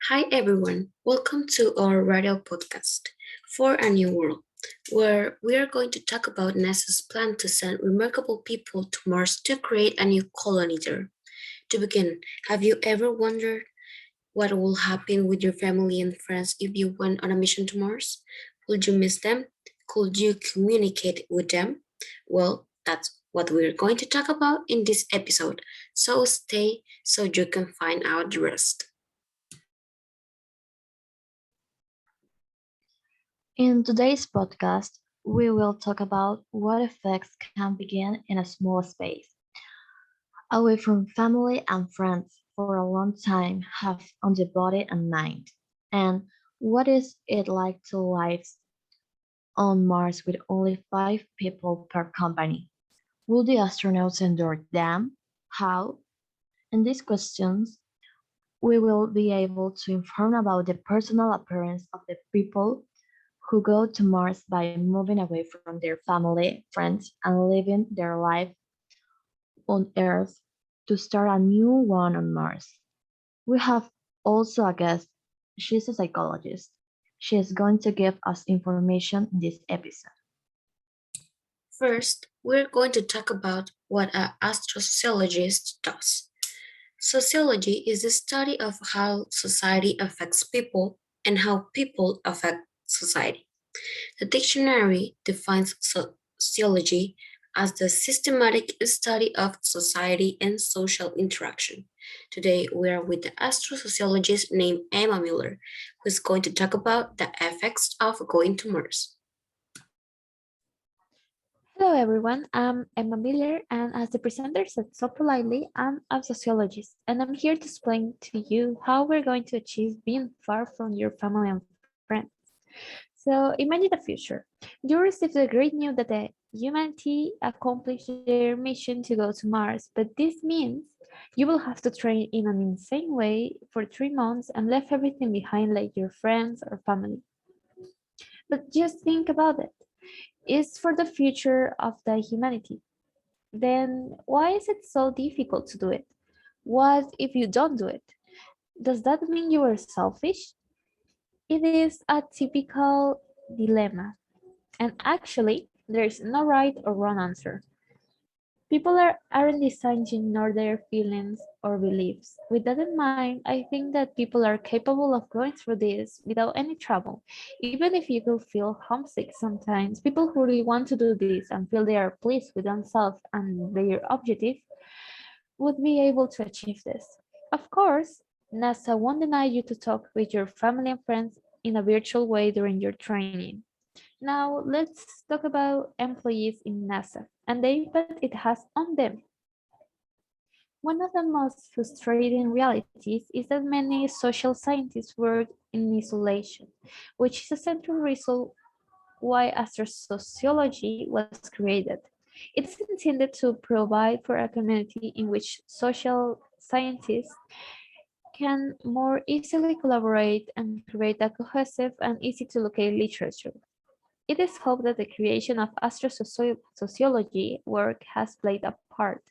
Hi everyone, welcome to our radio podcast for a new world, where we are going to talk about NASA's plan to send remarkable people to Mars to create a new colony there. To begin, have you ever wondered what will happen with your family and friends if you went on a mission to Mars? Would you miss them? Could you communicate with them? Well, that's what we're going to talk about in this episode, so stay so you can find out the rest. In today's podcast, we will talk about what effects can begin in a small space, away from family and friends for a long time, have on the body and mind, and what is it like to live on Mars with only 5 people per company? Will the astronauts endure them? How? In these questions, we will be able to inform about the personal appearance of the people who go to Mars by moving away from their family, friends, and living their life on Earth to start a new one on Mars. We have also a guest. She's a psychologist. She is going to give us information in this episode. First, we're going to talk about what an astrosociologist does. Sociology is the study of how society affects people and how people affect society. The dictionary defines sociology as the systematic study of society and social interaction. Today, we are with the astrosociologist named Emma Miller, who is going to talk about the effects of going to Mars. Hello everyone, I'm Emma Miller, and as the presenter said so politely, I'm a sociologist, and I'm here to explain to you how we're going to achieve being far from your family and friends. So imagine the future. You receive the great news that the humanity accomplished their mission to go to Mars, but this means you will have to train in an insane way for 3 months and leave everything behind like your friends or family. But just think about it. It's for the future of the humanity. Then why is it so difficult to do it? What if you don't do it? Does that mean you are selfish? It is a typical dilemma. And actually, there's no right or wrong answer. Aren't designed to ignore their feelings or beliefs. With that in mind, I think that people are capable of going through this without any trouble. Even if you will feel homesick sometimes, people who really want to do this and feel they are pleased with themselves and their objective would be able to achieve this. Of course, NASA won't deny you to talk with your family and friends in a virtual way during your training. Now, let's talk about employees in NASA and the impact it has on them. One of the most frustrating realities is that many social scientists work in isolation, which is a central reason why astrosociology was created. It's intended to provide for a community in which social scientists can more easily collaborate and create a cohesive and easy to locate literature. It is hoped that the creation of astrosociology work has played a part,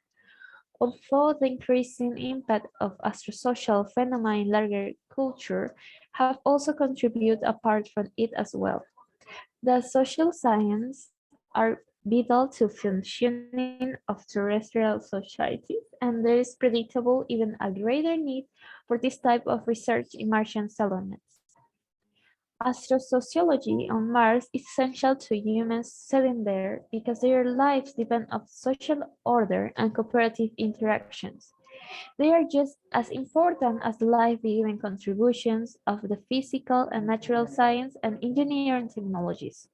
although the increasing impact of astrosocial phenomena in larger culture have also contributed apart from it as well. The social sciences are vital to functioning of terrestrial societies, and there is predictable even a greater need for this type of research in Martian settlements. Astrosociology on Mars is essential to humans settling there because their lives depend on social order and cooperative interactions. They are just as important as the life-giving contributions of the physical and natural science and engineering technologies.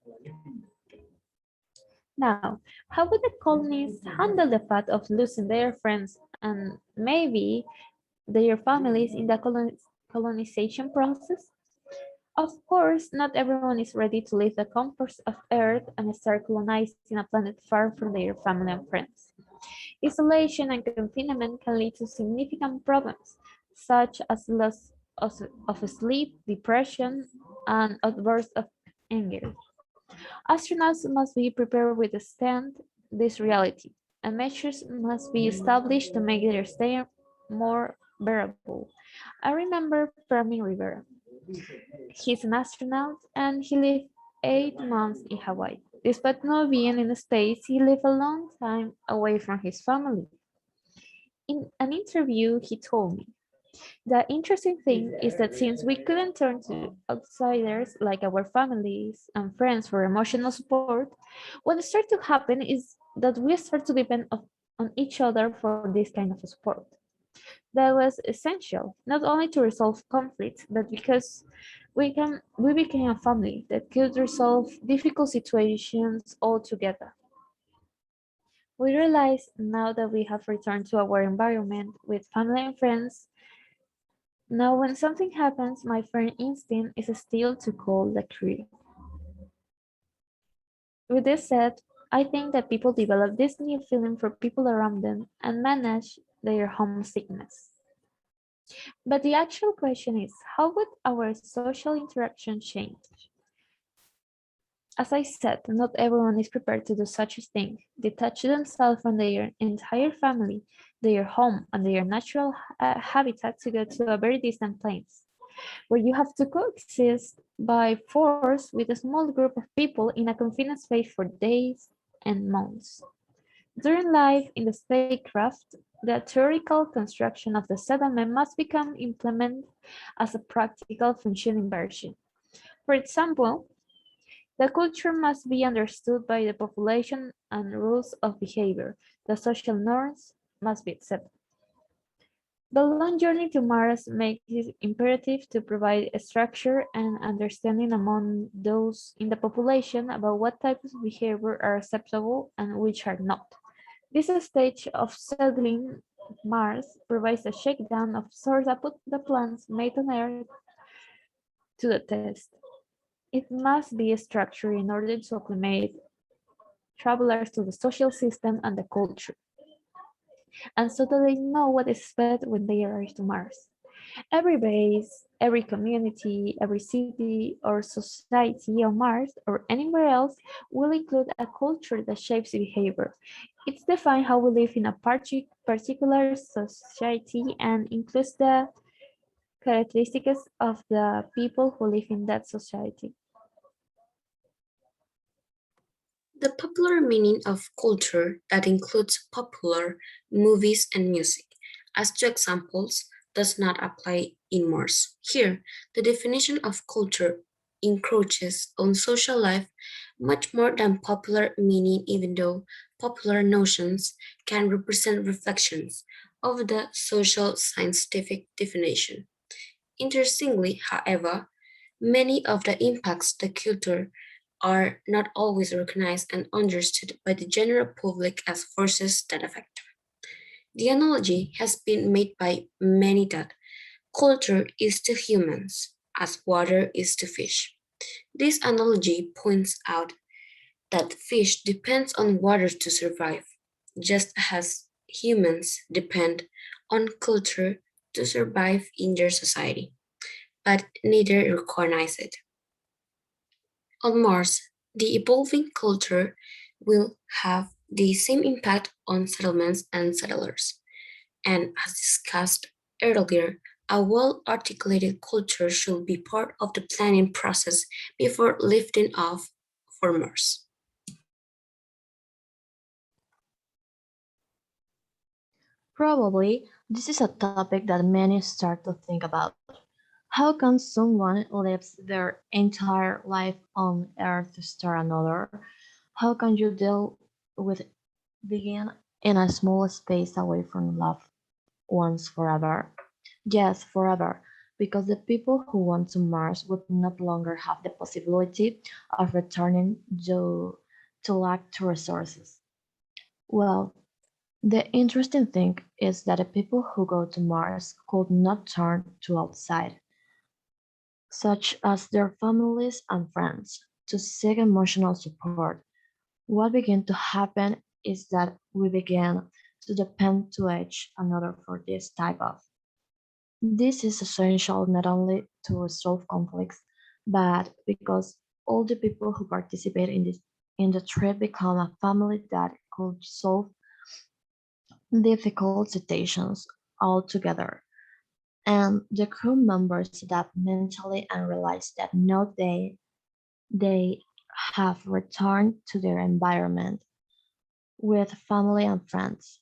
Now, how would the colonists handle the fact of losing their friends and maybe their families in the colonization process? Of course, not everyone is ready to leave the comforts of Earth and start colonizing a planet far from their family and friends. Isolation and confinement can lead to significant problems, such as loss of sleep, depression, and outbursts of anger. Astronauts must be prepared to withstand this reality, and measures must be established to make their stay more bearable. I remember Fermin Rivera. He's an astronaut and he lived 8 months in Hawaii. Despite not being in the States, he lived a long time away from his family. In an interview, he told me, the interesting thing is that since we couldn't turn to outsiders like our families and friends for emotional support, what starts to happen is that we start to depend on each other for this kind of support. That was essential, not only to resolve conflicts, but because we became a family that could resolve difficult situations all together. We realize now that we have returned to our environment with family and friends. Now, when something happens, my first instinct is still to call the crew. With this said, I think that people develop this new feeling for people around them and manage their homesickness. But the actual question is, how would our social interaction change? As I said, not everyone is prepared to do such a thing, detach themselves from their entire family, their home, and their natural habitat to go to a very distant place, where you have to coexist by force with a small group of people in a confined space for days and months. During life in the spacecraft, the theoretical construction of the settlement must become implemented as a practical functioning version. For example, the culture must be understood by the population and rules of behavior. The social norms must be accepted. The long journey to Mars makes it imperative to provide a structure and understanding among those in the population about what types of behavior are acceptable and which are not. This stage of settling Mars provides a shakedown of sorts that put the plans made on Earth to the test. It must be structured in order to acclimate travelers to the social system and the culture, and so that they know what to expect when they arrive to Mars. Every base, every community, every city or society on Mars or anywhere else will include a culture that shapes behavior. It's defined how we live in a particular society and includes the characteristics of the people who live in that society. The popular meaning of culture that includes popular movies and music, as two examples, does not apply in Morse. Here, the definition of culture encroaches on social life much more than popular meaning, even though popular notions can represent reflections of the social scientific definition. Interestingly, however, many of the impacts the culture are not always recognized and understood by the general public as forces that affect them. The analogy has been made by many that culture is to humans as water is to fish. This analogy points out that fish depends on water to survive, just as humans depend on culture to survive in their society, but neither recognize it. On Mars, the evolving culture will have the same impact on settlements and settlers. And as discussed earlier, a well articulated culture should be part of the planning process before lifting off for Mars. Probably, this is a topic that many start to think about. How can someone live their entire life on Earth to start another? How can you deal with being in a small space away from loved ones forever? Yes, forever, because the people who went to Mars would not longer have the possibility of returning to lack to resources. Well, the interesting thing is that the people who go to Mars could not turn to outside, such as their families and friends, to seek emotional support. What began to happen is that we began to depend to each another for this type of. This is essential not only to resolve conflicts, but because all the people who participate in the trip become a family that could solve difficult situations all together. and the crew members adapt mentally and realize that now they have returned to their environment with family and friends.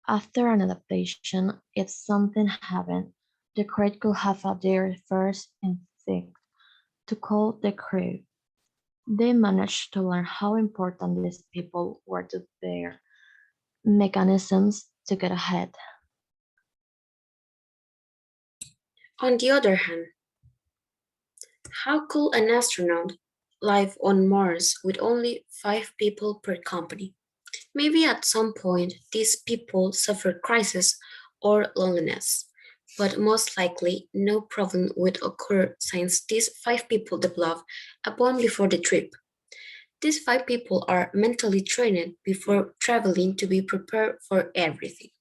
After an adaptation, if something happened, the crowd could have a their first instinct to call the crew. They managed to learn how important these people were to their mechanisms to get ahead. On the other hand, how could an astronaut live on Mars with only 5 people per company? Maybe at some point these people suffer crisis or loneliness, but most likely no problem would occur since these 5 people develop a bond before the trip. These 5 people are mentally trained before traveling to be prepared for everything.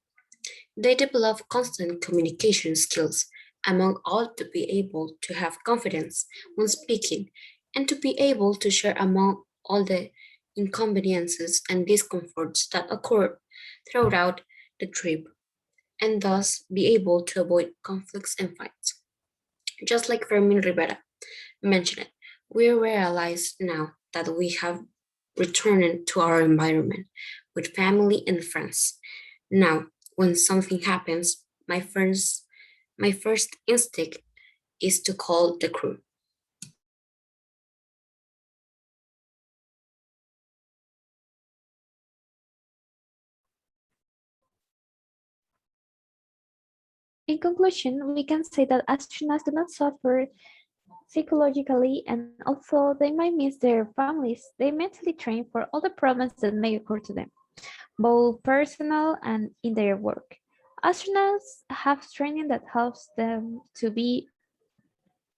They develop constant communication skills among all to be able to have confidence when speaking and to be able to share among all the inconveniences and discomforts that occur throughout the trip and thus be able to avoid conflicts and fights. Just like Fermin Rivera mentioned, we realize now that we have returned to our environment with family and friends. Now, when something happens, my first instinct is to call the crew. In conclusion, we can say that astronauts do not suffer psychologically, and although they might miss their families, they mentally train for all the problems that may occur to them, both personal and in their work. Astronauts have training that helps them to be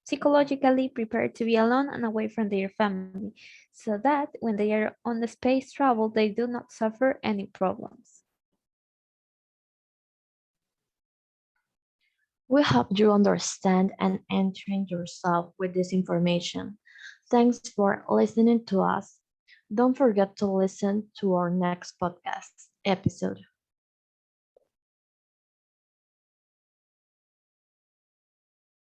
psychologically prepared to be alone and away from their family, so that when they are on the space travel, they do not suffer any problems. We hope you understand and entering yourself with this information. Thanks for listening to us. Don't forget to listen to our next podcast episode.